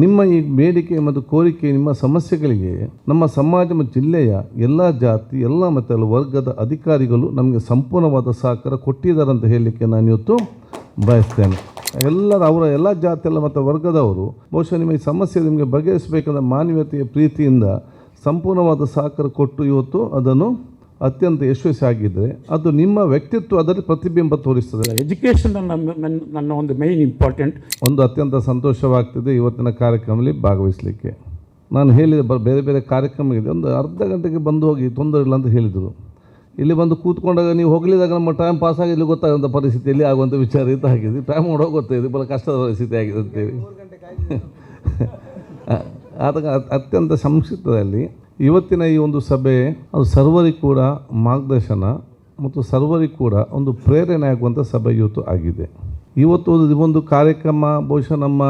ನಿಮ್ಮ ಈ ಬೇಡಿಕೆ ಮತ್ತು ಕೋರಿಕೆ, ನಿಮ್ಮ ಸಮಸ್ಯೆಗಳಿಗೆ ನಮ್ಮ ಸಮಾಜ ಮತ್ತು ಜಿಲ್ಲೆಯ ಎಲ್ಲ ಜಾತಿ, ಎಲ್ಲ ಮತ್ತು ವರ್ಗದ ಅಧಿಕಾರಿಗಳು ನಮಗೆ ಸಂಪೂರ್ಣವಾದ ಸಹಕಾರ ಕೊಟ್ಟಿದ್ದಾರೆ ಅಂತ ಹೇಳಲಿಕ್ಕೆ ನಾನು ಇವತ್ತು ಬಯಸ್ತೇನೆ. ಅವರ ಎಲ್ಲ ಜಾತಿ ಮತ್ತು ವರ್ಗದವರು ಬಹುಶಃ ನಿಮ್ಮ ಈ ಸಮಸ್ಯೆ ನಿಮಗೆ ಬಗೆಹರಿಸಬೇಕಂದ್ರೆ ಮಾನವೀಯತೆಯ ಪ್ರೀತಿಯಿಂದ ಸಂಪೂರ್ಣವಾದ ಸಹಕಾರ ಕೊಟ್ಟು ಇವತ್ತು ಅದನ್ನು ಅತ್ಯಂತ ಯಶಸ್ವಿಯಾಗಿದ್ದರೆ ಅದು ನಿಮ್ಮ ವ್ಯಕ್ತಿತ್ವ ಅದರಲ್ಲಿ ಪ್ರತಿಬಿಂಬ ತೋರಿಸ್ತದೆ. ಎಜುಕೇಷನ್ ನನ್ನ ಒಂದು ಮೇನ್ ಇಂಪಾರ್ಟೆಂಟ್. ಒಂದು ಅತ್ಯಂತ ಸಂತೋಷವಾಗ್ತಿದೆ ಇವತ್ತಿನ ಕಾರ್ಯಕ್ರಮದಲ್ಲಿ ಭಾಗವಹಿಸಲಿಕ್ಕೆ. ನಾನು ಹೇಳಿದೆ ಬೇರೆ ಬೇರೆ ಕಾರ್ಯಕ್ರಮ ಇದೆ, ಒಂದು ಅರ್ಧ ಗಂಟೆಗೆ ಬಂದು ಹೋಗಿ, ತೊಂದರೆ ಇಲ್ಲ ಅಂತ ಹೇಳಿದರು. ಇಲ್ಲಿ ಬಂದು ಕೂತ್ಕೊಂಡಾಗ ನೀವು ಹೋಗಲಿದಾಗ ನಮ್ಮ ಟೈಮ್ ಪಾಸ್ ಆಗಿಲ್ಲ ಗೊತ್ತಾಗುವಂಥ ಪರಿಸ್ಥಿತಿಯಲ್ಲಿ ಆಗುವಂಥ ವಿಚಾರ ಇದು ಆಗಿದೆ. ಟೈಮ್ ನೋಡೋಕೆ ಗೊತ್ತಾಗಿದೆ ಭಾಳ ಕಷ್ಟದ ಪರಿಸ್ಥಿತಿ ಆಗಿದೆ ಅಂತೇಳಿ. ಆದಾಗ ಅತ್ಯಂತ ಸಂಕ್ಷಿಪ್ತದಲ್ಲಿ ಇವತ್ತಿನ ಈ ಒಂದು ಸಭೆ ಅದು ಸರ್ವರಿಗೂ ಕೂಡ ಮಾರ್ಗದರ್ಶನ ಮತ್ತು ಸರ್ವರಿಗೂ ಕೂಡ ಒಂದು ಪ್ರೇರಣೆ ಆಗುವಂಥ ಸಭೆ ಇವತ್ತು ಆಗಿದೆ. ಇವತ್ತು ಒಂದು ಕಾರ್ಯಕ್ರಮ ಬಹುಶಃ ನಮ್ಮ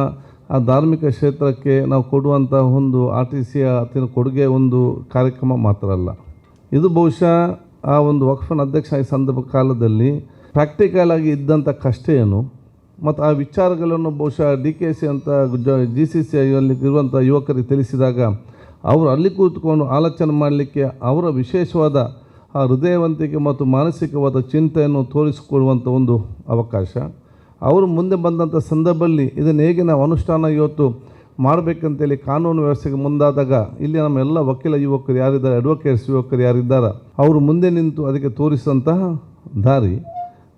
ಆ ಧಾರ್ಮಿಕ ಕ್ಷೇತ್ರಕ್ಕೆ ನಾವು ಕೊಡುವಂಥ ಒಂದು RTC ಅತಿನ ಕೊಡುಗೆ ಒಂದು ಕಾರ್ಯಕ್ರಮ ಮಾತ್ರ ಅಲ್ಲ. ಇದು ಬಹುಶಃ ಆ ಒಂದು ವಕ್ಫನ ಅಧ್ಯಕ್ಷ ಈ ಸಂದರ್ಭ ಕಾಲದಲ್ಲಿ ಪ್ರಾಕ್ಟಿಕಲ್ ಆಗಿ ಇದ್ದಂಥ ಕಷ್ಟ ಏನು ಮತ್ತು ಆ ವಿಚಾರಗಳನ್ನು ಬಹುಶಃ DKC ಅಂತ GCC ಅಲ್ಲಿ ಇರುವಂಥ ಯುವಕರಿಗೆ ತಿಳಿಸಿದಾಗ ಅವರು ಅಲ್ಲಿ ಕೂತ್ಕೊಂಡು ಆಲೋಚನೆ ಮಾಡಲಿಕ್ಕೆ ಅವರ ವಿಶೇಷವಾದ ಆ ಹೃದಯವಂತಿಕೆ ಮತ್ತು ಮಾನಸಿಕವಾದ ಚಿಂತೆಯನ್ನು ತೋರಿಸಿಕೊಡುವಂಥ ಒಂದು ಅವಕಾಶ. ಅವರು ಮುಂದೆ ಬಂದಂಥ ಸಂದರ್ಭದಲ್ಲಿ ಇದನ್ನು ಹೇಗೆ ನಾವು ಅನುಷ್ಠಾನ ಇವತ್ತು ಮಾಡಬೇಕಂತೇಳಿ ಕಾನೂನು ವ್ಯವಸ್ಥೆಗೆ ಮುಂದಾದಾಗ ಇಲ್ಲಿ ನಮ್ಮೆಲ್ಲ ವಕೀಲ ಯುವಕರು ಯಾರಿದ್ದಾರೆ, ಅಡ್ವೊಕೇಟ್ಸ್ ಯುವಕರು ಯಾರಿದ್ದಾರೆ, ಅವರು ಮುಂದೆ ನಿಂತು ಅದಕ್ಕೆ ತೋರಿಸಿದಂತಹ ದಾರಿ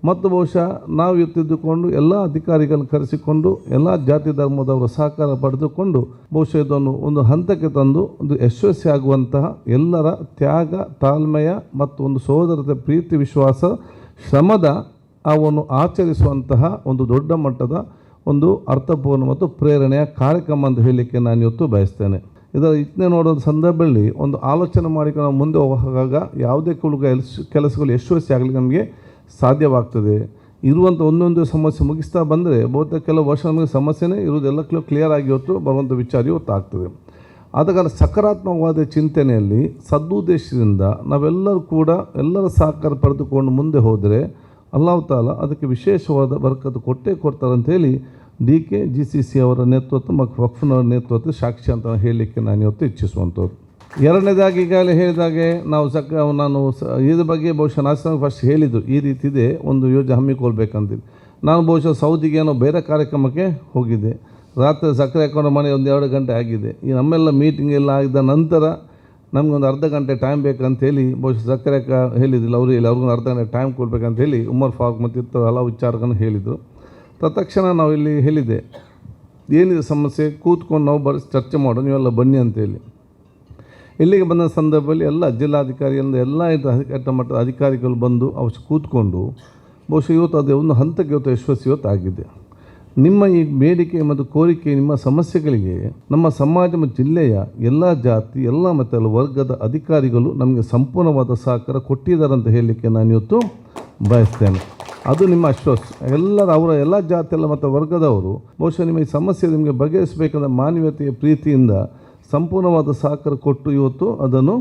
ಮತ್ತು ಬಹುಶಃ ನಾವು ಇತ್ತಿದ್ದುಕೊಂಡು ಎಲ್ಲ ಅಧಿಕಾರಿಗಳನ್ನು ಕರೆಸಿಕೊಂಡು ಎಲ್ಲ ಜಾತಿ ಧರ್ಮದವರ ಸಹಕಾರ ಪಡೆದುಕೊಂಡು ಬಹುಶಃ ಇದನ್ನು ಒಂದು ಹಂತಕ್ಕೆ ತಂದು ಒಂದು ಯಶಸ್ವಿಯಾಗುವಂತಹ ಎಲ್ಲರ ತ್ಯಾಗ, ತಾಳ್ಮೆಯ ಮತ್ತು ಒಂದು ಸಹೋದರತೆ, ಪ್ರೀತಿ, ವಿಶ್ವಾಸ, ಶ್ರಮದ ಅವನ್ನು ಆಚರಿಸುವಂತಹ ಒಂದು ದೊಡ್ಡ ಮಟ್ಟದ ಒಂದು ಅರ್ಥಪೂರ್ಣ ಮತ್ತು ಪ್ರೇರಣೆಯ ಕಾರ್ಯಕ್ರಮ ಅಂತ ಹೇಳಲಿಕ್ಕೆ ನಾನು ಇವತ್ತು ಬಯಸ್ತೇನೆ. ಇದರ ಇತನೆ ನೋಡೋ ಸಂದರ್ಭದಲ್ಲಿ ಒಂದು ಆಲೋಚನೆ ಮಾಡಿಕೊಂಡು ನಾವು ಮುಂದೆ ಹೋಗುವಾಗ ಯಾವುದೇ ಕೆಲಸಗಳು ಯಶಸ್ವಿಯಾಗಲಿ ನಮಗೆ ಸಾಧ್ಯವಾಗ್ತದೆ. ಇರುವಂಥ ಒಂದೊಂದು ಸಮಸ್ಯೆ ಮುಗಿಸ್ತಾ ಬಂದರೆ ಬಹುತೇಕ ಕೆಲವು ವರ್ಷ ನಮಗೆ ಸಮಸ್ಯೆನೇ ಇರುವುದೆಲ್ಲ ಕ್ಲಿಯರ್ ಆಗಿ ಇವತ್ತು ಬರುವಂಥ ವಿಚಾರ ಇವತ್ತು ಆಗ್ತದೆ. ಆದ ಕಾರಣ ಸಕಾರಾತ್ಮಕವಾದ ಚಿಂತನೆಯಲ್ಲಿ ಸದುದ್ದೇಶದಿಂದ ನಾವೆಲ್ಲರೂ ಕೂಡ ಎಲ್ಲರ ಸಹಕಾರ ಪಡೆದುಕೊಂಡು ಮುಂದೆ ಹೋದರೆ ಅಲ್ಲಾಹ್ ತಾಲ ಅದಕ್ಕೆ ವಿಶೇಷವಾದ ಬರಕತ್ತು ಕೊಡ್ತಾರೆ ಅಂತೇಳಿ GCC ಅವರ ನೇತೃತ್ವ ಮತ್ತು ವಕ್ಫ್ನವರ ನೇತೃತ್ವ ಸಾಕ್ಷಿ ಅಂತ ಹೇಳಲಿಕ್ಕೆ ನಾನು ಇವತ್ತು ಇಚ್ಛಿಸುವಂಥವ್ರು. ಎರಡನೇದಾಗಿ ಈಗಾಗಲೇ ಹೇಳಿದಾಗೆ ನಾನು ಇದ್ರ ಬಗ್ಗೆ ಬಹುಶಃ ನಾಸಿರ್ ಫಸ್ಟ್ ಹೇಳಿದರು, ಈ ರೀತಿ ಇದೆ ಒಂದು ಯೋಜನೆ ಹಮ್ಮಿಕೊಳ್ಬೇಕಂತಿದ್ದು. ನಾನು ಬಹುಶಃ ಸೌದಿಗೆ ಏನೋ ಬೇರೆ ಕಾರ್ಯಕ್ರಮಕ್ಕೆ ಹೋಗಿದ್ದೆ. ರಾತ್ರಿ ಸಕ್ಕರೆ ಹಾಕೊಂಡು ಮನೆ 1-2 ಗಂಟೆ ಆಗಿದೆ. ಈ ನಮ್ಮೆಲ್ಲ ಮೀಟಿಂಗ್ ಎಲ್ಲ ಆಗಿದ್ದ ನಂತರ ನಮಗೊಂದು ಅರ್ಧ ಗಂಟೆ ಟೈಮ್ ಬೇಕಂತೇಳಿ ಬಹುಶಃ ಸಕ್ಕರೆ ಹೇಳಿದ್ದಿಲ್ಲ, ಅವ್ರಿಗೊಂದು ಅರ್ಧ ಗಂಟೆ ಟೈಮ್ ಕೊಡಬೇಕಂತೇಳಿ ಉಮರ್ ಫಾರೂಕ್ ಮತ್ತು ಇತರ ಹಲವು ವಿಚಾರಗಳನ್ನು ಹೇಳಿದರು. ತತ್ಕ್ಷಣ ನಾವು ಇಲ್ಲಿ ಹೇಳಿದೆ, ಏನಿದೆ ಸಮಸ್ಯೆ ಕೂತ್ಕೊಂಡು ನಾವು ಚರ್ಚೆ ಮಾಡೋಣ, ನೀವೆಲ್ಲ ಬನ್ನಿ ಅಂತೇಳಿ. ಇಲ್ಲಿಗೆ ಬಂದ ಸಂದರ್ಭದಲ್ಲಿ ಎಲ್ಲ ಜಿಲ್ಲಾಧಿಕಾರಿಯಿಂದ ಎಲ್ಲ ಕೆಟ್ಟ ಮಟ್ಟದ ಅಧಿಕಾರಿಗಳು ಬಂದು ಅವರು ಕೂತ್ಕೊಂಡು ಬಹುಶಃ ಇವತ್ತು ಅದು ಒಂದು ಹಂತಕ್ಕೆ ಇವತ್ತು ಯಶಸ್ವಿ ಇವತ್ತು ಆಗಿದೆ. ನಿಮ್ಮ ಈ ಬೇಡಿಕೆ ಮತ್ತು ಕೋರಿಕೆ, ನಿಮ್ಮ ಸಮಸ್ಯೆಗಳಿಗೆ ನಮ್ಮ ಸಮಾಜ ಮತ್ತು ಜಿಲ್ಲೆಯ ಎಲ್ಲ ಜಾತಿ, ಎಲ್ಲ ಮತ್ತು ವರ್ಗದ ಅಧಿಕಾರಿಗಳು ನಮಗೆ ಸಂಪೂರ್ಣವಾದ ಸಹಕಾರ ಕೊಟ್ಟಿದ್ದಾರೆ ಅಂತ ಹೇಳಲಿಕ್ಕೆ ನಾನು ಇವತ್ತು ಬಯಸ್ತೇನೆ. ಅದು ನಿಮ್ಮ ಆಶ್ವಾಸ. ಅವರ ಎಲ್ಲ ಜಾತಿ ಮತ್ತು ವರ್ಗದವರು ಬಹುಶಃ ನಿಮ್ಮ ಈ ಸಮಸ್ಯೆ ನಿಮಗೆ ಬಗೆಹರಿಸಬೇಕಂದ್ರೆ ಮಾನವೀಯತೆಯ ಪ್ರೀತಿಯಿಂದ ಸಂಪೂರ್ಣವಾದ ಸಹಕಾರ ಕೊಟ್ಟು ಇವತ್ತು ಅದನ್ನು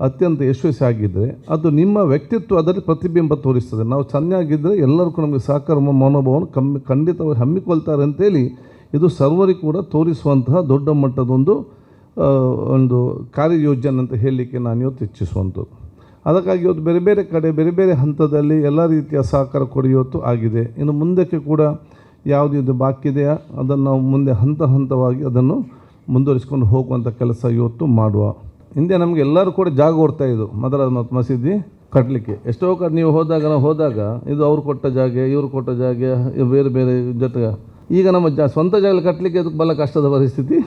ಅತ್ಯಂತ ಯಶಸ್ವಿಯಾಗಿದ್ದರೆ ಅದು ನಿಮ್ಮ ವ್ಯಕ್ತಿತ್ವ ಅದರಲ್ಲಿ ಪ್ರತಿಬಿಂಬ ತೋರಿಸ್ತದೆ. ನಾವು ಚೆನ್ನಾಗಿದ್ದರೆ ಎಲ್ಲರಿಗೂ ನಮಗೆ ಸಹಕಾರ ಮನೋಭಾವವನ್ನು ಖಂಡಿತವಾಗಿ ಹಮ್ಮಿಕೊಳ್ತಾರೆ ಅಂತೇಳಿ ಇದು ಸರ್ವರಿಗೂ ಕೂಡ ತೋರಿಸುವಂತಹ ದೊಡ್ಡ ಮಟ್ಟದೊಂದು ಕಾರ್ಯಯೋಜನೆ ಅಂತ ಹೇಳಲಿಕ್ಕೆ ನಾನು ಇವತ್ತು ಇಚ್ಛಿಸುವಂಥದ್ದು. ಅದಕ್ಕಾಗಿ ಇವತ್ತು ಬೇರೆ ಬೇರೆ ಕಡೆ ಬೇರೆ ಬೇರೆ ಹಂತದಲ್ಲಿ ಎಲ್ಲ ರೀತಿಯ ಸಹಕಾರ ಕೊಡಿ ಇವತ್ತು ಆಗಿದೆ. ಇನ್ನು ಮುಂದಕ್ಕೆ ಕೂಡ ಯಾವುದಿದು ಬಾಕಿ ಇದೆಯಾ ಅದನ್ನು ನಾವು ಮುಂದೆ ಹಂತವಾಗಿ ಅದನ್ನು ಮುಂದುವರಿಸ್ಕೊಂಡು ಹೋಗುವಂಥ ಕೆಲಸ ಇವತ್ತು ಮಾಡುವ. ಹಿಂದೆ ನಮಗೆ ಎಲ್ಲರೂ ಕೂಡ ಜಾಗ ಕೊಡ್ತಾ ಇದ್ದು ಮಸೀದಿ ಕಟ್ಟಲಿಕ್ಕೆ. ಎಷ್ಟೋ ಕಡೆ ನೀವು ಹೋದಾಗ ಇದು ಅವ್ರು ಕೊಟ್ಟ ಜಾಗ, ಇವರು ಕೊಟ್ಟ ಜಾಗ, ಬೇರೆ ಬೇರೆ ಜೊತೆಗೆ ಈಗ ನಮ್ಮ ಸ್ವಂತ ಜಾಗ ಕಟ್ಟಲಿಕ್ಕೆ ಅದಕ್ಕೆ ಬಹಳ ಕಷ್ಟದ ಪರಿಸ್ಥಿತಿ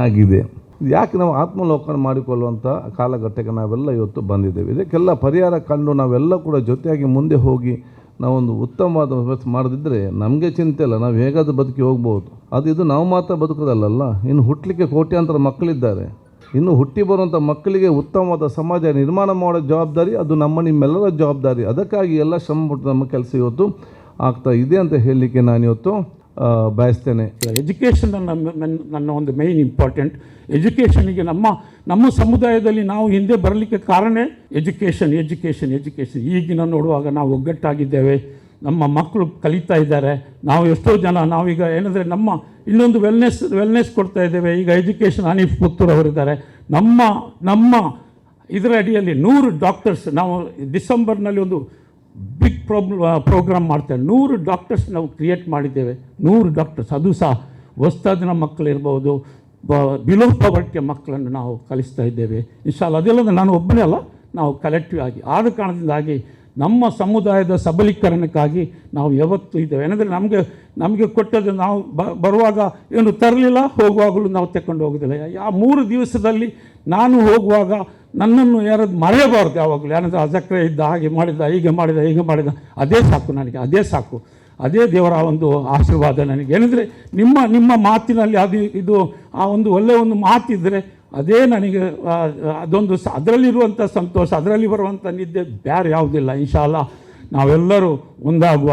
ಆಗಿದೆ. ಯಾಕೆ ನಾವು ಆತ್ಮಲೋಕನ ಮಾಡಿಕೊಳ್ಳುವಂಥ ಕಾಲಘಟ್ಟಕ್ಕೆ ನಾವೆಲ್ಲ ಇವತ್ತು ಬಂದಿದ್ದೇವೆ. ಇದಕ್ಕೆಲ್ಲ ಪರಿಹಾರ ಕಂಡು ನಾವೆಲ್ಲ ಕೂಡ ಜೊತೆಯಾಗಿ ಮುಂದೆ ಹೋಗಿ ನಾವೊಂದು ಉತ್ತಮವಾದ ವ್ಯವಸ್ಥೆ ಮಾಡದಿದ್ದರೆ ನಮಗೆ ಚಿಂತೆ ಇಲ್ಲ, ನಾವು ಹೇಗಾದರೂ ಬದುಕಿ ಹೋಗ್ಬೋದು. ಇದು ನಾವು ಮಾತ್ರ ಬದುಕೋದಲ್ಲ, ಇನ್ನು ಹುಟ್ಟಲಿಕ್ಕೆ ಕೋಟ್ಯಾಂತರ ಮಕ್ಕಳಿದ್ದಾರೆ. ಇನ್ನು ಹುಟ್ಟಿ ಬರುವಂಥ ಮಕ್ಕಳಿಗೆ ಉತ್ತಮವಾದ ಸಮಾಜ ನಿರ್ಮಾಣ ಮಾಡೋ ಜವಾಬ್ದಾರಿ ಅದು ನಿಮ್ಮೆಲ್ಲರ ಜವಾಬ್ದಾರಿ. ಅದಕ್ಕಾಗಿ ಎಲ್ಲ ಶ್ರಮಪಟ್ಟು ನಮ್ಮ ಕೆಲಸ ಇವತ್ತು ಆಗ್ತಾ ಇದೆ ಅಂತ ಹೇಳಲಿಕ್ಕೆ ನಾನು ಇವತ್ತು ಬಯಸ್ತೇನೆ. ಎಜುಕೇಷನ್ ನನ್ನ ಒಂದು ಮೇನ್ ಇಂಪಾರ್ಟೆಂಟ್. ಎಜುಕೇಷನಿಗೆ ನಮ್ಮ ಸಮುದಾಯದಲ್ಲಿ ನಾವು ಹಿಂದೆ ಬರಲಿಕ್ಕೆ ಕಾರಣ ಎಜುಕೇಷನ್. ಈಗಿನ ನೋಡುವಾಗ ನಾವು ಒಗ್ಗಟ್ಟಾಗಿದ್ದೇವೆ, ನಮ್ಮ ಮಕ್ಕಳು ಕಲಿತಾ ಇದ್ದಾರೆ. ನಾವು ಎಷ್ಟೋ ಜನ ನಾವೀಗ ಏನಂದರೆ ನಮ್ಮ ಇನ್ನೊಂದು ವೆಲ್ನೆಸ್ ಕೊಡ್ತಾ ಇದ್ದೇವೆ. ಈಗ ಎಜುಕೇಷನ್ ಹನೀಫ್ ಪುತ್ತೂರ್ ಅವರಿದ್ದಾರೆ. ನಮ್ಮ ಇದರ ಅಡಿಯಲ್ಲಿ 100 ಡಾಕ್ಟರ್ಸ್ ನಾವು ಡಿಸೆಂಬರ್ನಲ್ಲಿ ಒಂದು ಬಿಗ್ ಪ್ರೋಗ್ರಾಮ್ ಮಾಡ್ತೇವೆ. 100 ಡಾಕ್ಟರ್ಸ್ ನಾವು ಕ್ರಿಯೇಟ್ ಮಾಡಿದ್ದೇವೆ. 100 ಡಾಕ್ಟರ್ಸ್, ಅದು ಸಹ ಹೊಸ್ತಾದಿನ ಮಕ್ಕಳಿರ್ಬೋದು, ಬಿಲೋ ಪವರ್ಟಿಯ ಮಕ್ಕಳನ್ನು ನಾವು ಕಲಿಸ್ತಾ ಇದ್ದೇವೆ. ಇನ್ಶಾಲ್ಲ ಅದೆಲ್ಲ ನಾನು ಒಬ್ಬನೇ ಅಲ್ಲ, ನಾವು ಕಲೆಕ್ಟಿವ್ ಆಗಿ. ಆದ ಕಾರಣದಿಂದಾಗಿ ನಮ್ಮ ಸಮುದಾಯದ ಸಬಲೀಕರಣಕ್ಕಾಗಿ ನಾವು ಯಾವತ್ತೂ ಇದ್ದೇವೆ. ಏನಂದರೆ ನಮಗೆ ಕೊಟ್ಟದ್ದು ನಾವು ಬರುವಾಗ ಏನು ತರಲಿಲ್ಲ, ಹೋಗುವಾಗಲೂ ನಾವು ತಗೊಂಡು ಹೋಗೋದಿಲ್ಲ. 3 ದಿವಸದಲ್ಲಿ ನಾನು ಹೋಗುವಾಗ ನನ್ನನ್ನು ಯಾರಾದ್ರು ಮರೆಯಬಾರ್ದು ಯಾವಾಗಲೂ. ಏನಂದರೆ ಅಜಕ್ರೆ ಇದ್ದ, ಹಾಗೆ ಮಾಡಿದ, ಹೀಗೆ ಮಾಡಿದ, ಅದೇ ಸಾಕು ನನಗೆ, ಅದೇ ಸಾಕು. ಅದೇ ದೇವರ ಒಂದು ಆಶೀರ್ವಾದ ನನಗೆ. ಏನಂದರೆ ನಿಮ್ಮ ಮಾತಿನಲ್ಲಿ ಇದು ಆ ಒಂದು ಒಳ್ಳೆಯ ಒಂದು ಮಾತಿದ್ದರೆ ಅದೇ ನನಗೆ ಅದೊಂದು ಅದರಲ್ಲಿರುವಂಥ ಸಂತೋಷ, ಅದರಲ್ಲಿ ಬರುವಂಥ ನಿದ್ದೆ ಬೇರೆ ಯಾವುದಿಲ್ಲ. ಇನ್ಶಾಲ್ಲ ನಾವೆಲ್ಲರೂ ಒಂದಾಗುವ.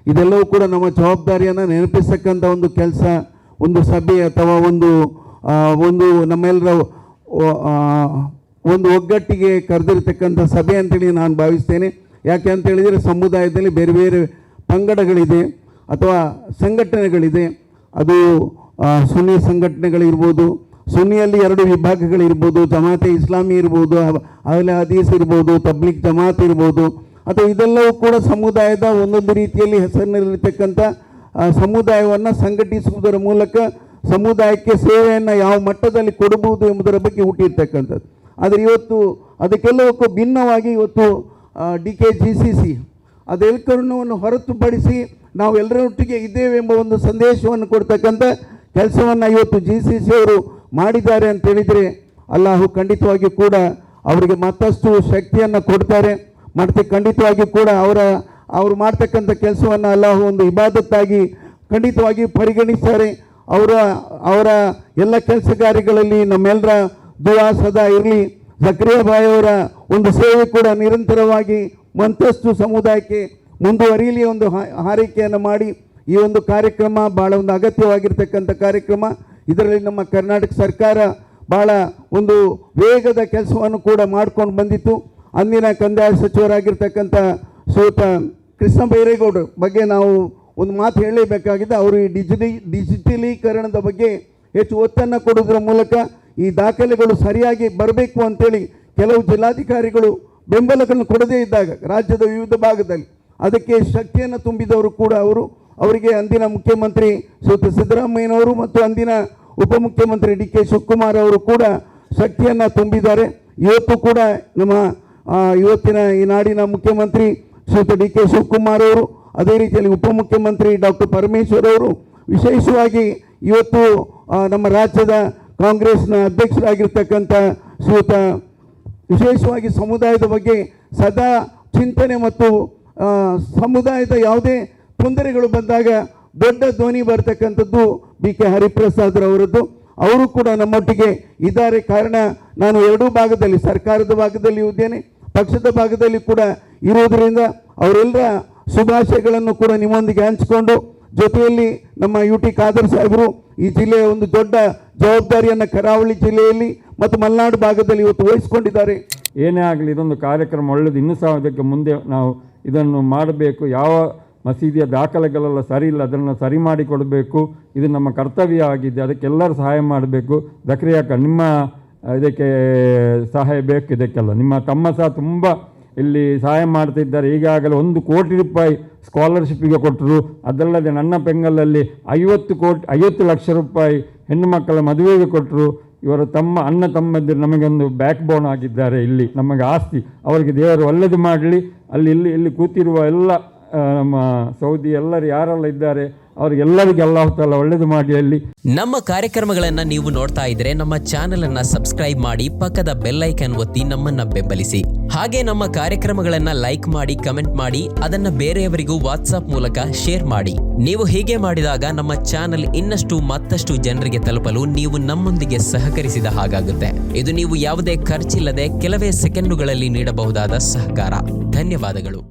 ಇದೆಲ್ಲವೂ ಕೂಡ ನಮ್ಮ ಜವಾಬ್ದಾರಿಯನ್ನು ನೆನಪಿಸ್ತಕ್ಕಂಥ ಒಂದು ಕೆಲಸ, ಒಂದು ಸಭೆ ಅಥವಾ ಒಂದು ನಮ್ಮೆಲ್ಲರ ಒಂದು ಒಗ್ಗಟ್ಟಿಗೆ ಕರೆದಿರ್ತಕ್ಕಂಥ ಸಭೆ ಅಂತೇಳಿ ನಾನು ಭಾವಿಸ್ತೇನೆ. ಯಾಕೆ ಅಂತ ಹೇಳಿದರೆ ಸಮುದಾಯದಲ್ಲಿ ಬೇರೆ ಬೇರೆ ಪಂಗಡಗಳಿದೆ ಅಥವಾ ಸಂಘಟನೆಗಳಿದೆ. ಅದು ಸುನ್ನಿ ಸಂಘಟನೆಗಳಿರ್ಬೋದು, ಸುನ್ನಿಯಲ್ಲಿ 2 ವಿಭಾಗಗಳಿರ್ಬೋದು, ಜಮಾತೆ ಇಸ್ಲಾಮಿ ಇರ್ಬೋದು, ಅಹ್ಲೆ ಹದೀಸ್ ಇರ್ಬೋದು, ತಬ್ಲಿಕ್ ಜಮಾತ್ ಇರ್ಬೋದು, ಅಥವಾ ಇದೆಲ್ಲವೂ ಕೂಡ ಸಮುದಾಯದ ಒಂದೊಂದು ರೀತಿಯಲ್ಲಿ ಹೆಸರಿನಲ್ಲಿರ್ತಕ್ಕಂಥ ಸಮುದಾಯವನ್ನು ಸಂಘಟಿಸುವುದರ ಮೂಲಕ ಸಮುದಾಯಕ್ಕೆ ಸೇವೆಯನ್ನು ಯಾವ ಮಟ್ಟದಲ್ಲಿ ಕೊಡಬಹುದು ಎಂಬುದರ ಬಗ್ಗೆ ಹುಟ್ಟಿರ್ತಕ್ಕಂಥದ್ದು. ಆದರೆ ಇವತ್ತು ಅದಕ್ಕೆಲ್ಲವಕ್ಕೂ ಭಿನ್ನವಾಗಿ ಇವತ್ತು DKGCC ಅದೆಲ್ಲವನ್ನು ಹೊರತುಪಡಿಸಿ ನಾವು ಎಲ್ಲರೊಟ್ಟಿಗೆ ಇದ್ದೇವೆ ಎಂಬ ಒಂದು ಸಂದೇಶವನ್ನು ಕೊಡ್ತಕ್ಕಂಥ ಕೆಲಸವನ್ನು ಇವತ್ತು GCC ಅವರು ಮಾಡಿದ್ದಾರೆ ಅಂತ ಹೇಳಿದರೆ ಅಲ್ಲಾಹು ಖಂಡಿತವಾಗಿಯೂ ಕೂಡ ಅವರಿಗೆ ಮತ್ತಷ್ಟು ಶಕ್ತಿಯನ್ನು ಕೊಡ್ತಾರೆ. ಮತ್ತು ಖಂಡಿತವಾಗಿಯೂ ಕೂಡ ಅವರು ಮಾಡ್ತಕ್ಕಂಥ ಕೆಲಸವನ್ನು ಅಲ್ಲಾಹು ಒಂದು ಇಬಾದತ್ತಾಗಿ ಖಂಡಿತವಾಗಿ ಪರಿಗಣಿಸ್ತಾರೆ. ಅವರ ಎಲ್ಲ ಕೆಲಸ ಕಾರ್ಯಗಳಲ್ಲಿ ನಮ್ಮೆಲ್ಲರ ದುಆ ಸದಾ ಇರಲಿ. ಜಕ್ರಿಯಾ ಭಾಯ್ ಅವರ ಒಂದು ಸೇವೆ ಕೂಡ ನಿರಂತರವಾಗಿ ಮತ್ತಷ್ಟು ಸಮುದಾಯಕ್ಕೆ ಮುಂದುವರಿಯಲಿ ಒಂದು ಹಾರೈಕೆಯನ್ನು ಮಾಡಿ ಈ ಒಂದು ಕಾರ್ಯಕ್ರಮ ಭಾಳ ಒಂದು ಅಗತ್ಯವಾಗಿರ್ತಕ್ಕಂಥ ಕಾರ್ಯಕ್ರಮ. ಇದರಲ್ಲಿ ನಮ್ಮ ಕರ್ನಾಟಕ ಸರ್ಕಾರ ಭಾಳ ಒಂದು ವೇಗದ ಕೆಲಸವನ್ನು ಕೂಡ ಮಾಡ್ಕೊಂಡು ಬಂದಿತ್ತು. ಅಂದಿನ ಕಂದಾಯ ಸಚಿವರಾಗಿರ್ತಕ್ಕಂಥ ಶ್ರೀಯುತ ಕೃಷ್ಣ ಬೈರೇಗೌಡರ ಬಗ್ಗೆ ನಾವು ಒಂದು ಮಾತು ಹೇಳಲೇಬೇಕಾಗಿದೆ. ಅವರು ಈ ಡಿಜಿಟಲೀಕರಣದ ಬಗ್ಗೆ ಹೆಚ್ಚು ಒತ್ತನ್ನು ಕೊಡೋದ್ರ ಮೂಲಕ ಈ ದಾಖಲೆಗಳು ಸರಿಯಾಗಿ ಬರಬೇಕು ಅಂತೇಳಿ ಕೆಲವು ಜಿಲ್ಲಾಧಿಕಾರಿಗಳು ಬೆಂಬಲಗಳನ್ನು ಕೊಡದೇ ಇದ್ದಾಗ ರಾಜ್ಯದ ವಿವಿಧ ಭಾಗದಲ್ಲಿ ಅದಕ್ಕೆ ಶಕ್ತಿಯನ್ನು ತುಂಬಿದವರು ಕೂಡ ಅವರಿಗೆ ಅಂದಿನ ಮುಖ್ಯಮಂತ್ರಿ ಶ್ರೀಯುತ ಸಿದ್ದರಾಮಯ್ಯನವರು ಮತ್ತು ಅಂದಿನ ಉಪಮುಖ್ಯಮಂತ್ರಿ DK ಶಿವಕುಮಾರ್ ಅವರು ಕೂಡ ಶಕ್ತಿಯನ್ನು ತುಂಬಿದ್ದಾರೆ. ಇವತ್ತು ಕೂಡ ನಮ್ಮ ಇವತ್ತಿನ ಈ ನಾಡಿನ ಮುಖ್ಯಮಂತ್ರಿ ಶ್ರೀಯುತ DK ಶಿವಕುಮಾರ್ ಅವರು, ಅದೇ ರೀತಿಯಲ್ಲಿ ಉಪಮುಖ್ಯಮಂತ್ರಿ ಡಾಕ್ಟರ್ ಪರಮೇಶ್ವರ್ ಅವರು, ವಿಶೇಷವಾಗಿ ಇವತ್ತು ನಮ್ಮ ರಾಜ್ಯದ ಕಾಂಗ್ರೆಸ್ನ ಅಧ್ಯಕ್ಷರಾಗಿರ್ತಕ್ಕಂಥ ಶ್ರೀಯುತ ವಿಶೇಷವಾಗಿ ಸಮುದಾಯದ ಬಗ್ಗೆ ಸದಾ ಚಿಂತನೆ ಮತ್ತು ಸಮುದಾಯದ ಯಾವುದೇ ತೊಂದರೆಗಳು ಬಂದಾಗ ದೊಡ್ಡ ಧ್ವನಿ ಬರ್ತಕ್ಕಂಥದ್ದು BK ಹರಿಪ್ರಸಾದ್ರವರದ್ದು. ಅವರು ಕೂಡ ನಮ್ಮೊಟ್ಟಿಗೆ ಇದ್ದಾರೆ. ಕಾರಣ ನಾನು 2 ಭಾಗದಲ್ಲಿ, ಸರ್ಕಾರದ ಭಾಗದಲ್ಲಿ ಇದ್ದೇನೆ, ಪಕ್ಷದ ಭಾಗದಲ್ಲಿ ಕೂಡ ಇರುವುದರಿಂದ ಅವರೆಲ್ಲರ ಶುಭಾಶಯಗಳನ್ನು ಕೂಡ ನಿಮ್ಮೊಂದಿಗೆ ಹಂಚಿಕೊಂಡು, ಜೊತೆಯಲ್ಲಿ ನಮ್ಮ UT ಖಾದರ್ ಸಾಹೇಬರು ಈ ಜಿಲ್ಲೆಯ ಒಂದು ದೊಡ್ಡ ಜವಾಬ್ದಾರಿಯನ್ನು ಕರಾವಳಿ ಜಿಲ್ಲೆಯಲ್ಲಿ ಮತ್ತು ಮಲೆನಾಡು ಭಾಗದಲ್ಲಿ ಇವತ್ತು ವಹಿಸಿಕೊಂಡಿದ್ದಾರೆ. ಏನೇ ಆಗಲಿ ಇದೊಂದು ಕಾರ್ಯಕ್ರಮ ಒಳ್ಳೆಯದು. ಇನ್ನೂ ಸಹ ಅದಕ್ಕೆ ಮುಂದೆ ನಾವು ಇದನ್ನು ಮಾಡಬೇಕು. ಯಾವ ಮಸೀದಿಯ ದಾಖಲೆಗಳೆಲ್ಲ ಸರಿ ಇಲ್ಲ ಅದನ್ನು ಸರಿ ಮಾಡಿಕೊಡಬೇಕು. ಇದು ನಮ್ಮ ಕರ್ತವ್ಯ ಆಗಿದೆ. ಅದಕ್ಕೆಲ್ಲರೂ ಸಹಾಯ ಮಾಡಬೇಕು. ಜಕ್ರಿಯಾಕ ನಿಮ್ಮ ಇದಕ್ಕೆ ಸಹಾಯ ಬೇಕು. ಇದಕ್ಕೆಲ್ಲ ನಿಮ್ಮ ತಮ್ಮ ಸಹ ತುಂಬ ಇಲ್ಲಿ ಸಹಾಯ ಮಾಡ್ತಿದ್ದಾರೆ. ಈಗಾಗಲೇ 1 ಕೋಟಿ ರೂಪಾಯಿ ಸ್ಕಾಲರ್ಶಿಪ್ಪಿಗೆ ಕೊಟ್ಟರು. ಅದಲ್ಲದೆ ನನ್ನ ಪೆಂಗಲಲ್ಲಿ 50 ಲಕ್ಷ ರೂಪಾಯಿ ಹೆಣ್ಣು ಮಕ್ಕಳ ಮದುವೆಗೆ ಕೊಟ್ಟರು. ಇವರ ಅಣ್ಣ ತಮ್ಮಂದಿರು ನಮಗೊಂದು ಬ್ಯಾಕ್ ಬೋನ್ ಆಗಿದ್ದಾರೆ. ಇಲ್ಲಿ ನಮಗೆ ಆಸ್ತಿ. ಅವರಿಗೆ ದೇವರು ಒಳ್ಳೆಯದು ಮಾಡಲಿ. ಇಲ್ಲಿ ಕೂತಿರುವ ಎಲ್ಲ ನಮ್ಮ ಸೌದಿ ಎಲ್ಲರೂ ಯಾರೆಲ್ಲ ಇದ್ದಾರೆ ಅವರಿಗೆಲ್ಲರಿಗೆ ಅಲ್ಲಾಹ್ ತಾಲ ಒಳ್ಳೇದು ಮಾಡಿ. ಅಲ್ಲಿ ನಮ್ಮ ಕಾರ್ಯಕ್ರಮಗಳನ್ನು ನೀವು ನೋಡ್ತಾ ಇದ್ರೆ ನಮ್ಮ ಚಾನೆಲ್ ಅನ್ನ ಸಬ್ಸ್ಕ್ರೈಬ್ ಮಾಡಿ, ಪಕ್ಕದ ಬೆಲ್ ಐಕಾನ್ ಒತ್ತಿ ನಮ್ಮನ್ನ ಬೆಂಬಲಿಸಿ. ಹಾಗೆ ನಮ್ಮ ಕಾರ್ಯಕ್ರಮಗಳನ್ನ ಲೈಕ್ ಮಾಡಿ, ಕಮೆಂಟ್ ಮಾಡಿ, ಅದನ್ನ ಬೇರೆಯವರಿಗೂ ವಾಟ್ಸ್ಆಪ್ ಮೂಲಕ ಶೇರ್ ಮಾಡಿ. ನೀವು ಹೀಗೆ ಮಾಡಿದಾಗ ನಮ್ಮ ಚಾನೆಲ್ ಮತ್ತಷ್ಟು ಜನರಿಗೆ ತಲುಪಲು ನೀವು ನಮ್ಮೊಂದಿಗೆ ಸಹಕರಿಸಿದ ಹಾಗಾಗುತ್ತೆ. ಇದು ನೀವು ಯಾವುದೇ ಖರ್ಚಿಲ್ಲದೆ ಕೆಲವೇ ಸೆಕೆಂಡುಗಳಲ್ಲಿ ನೀಡಬಹುದಾದ ಸಹಕಾರ. ಧನ್ಯವಾದಗಳು.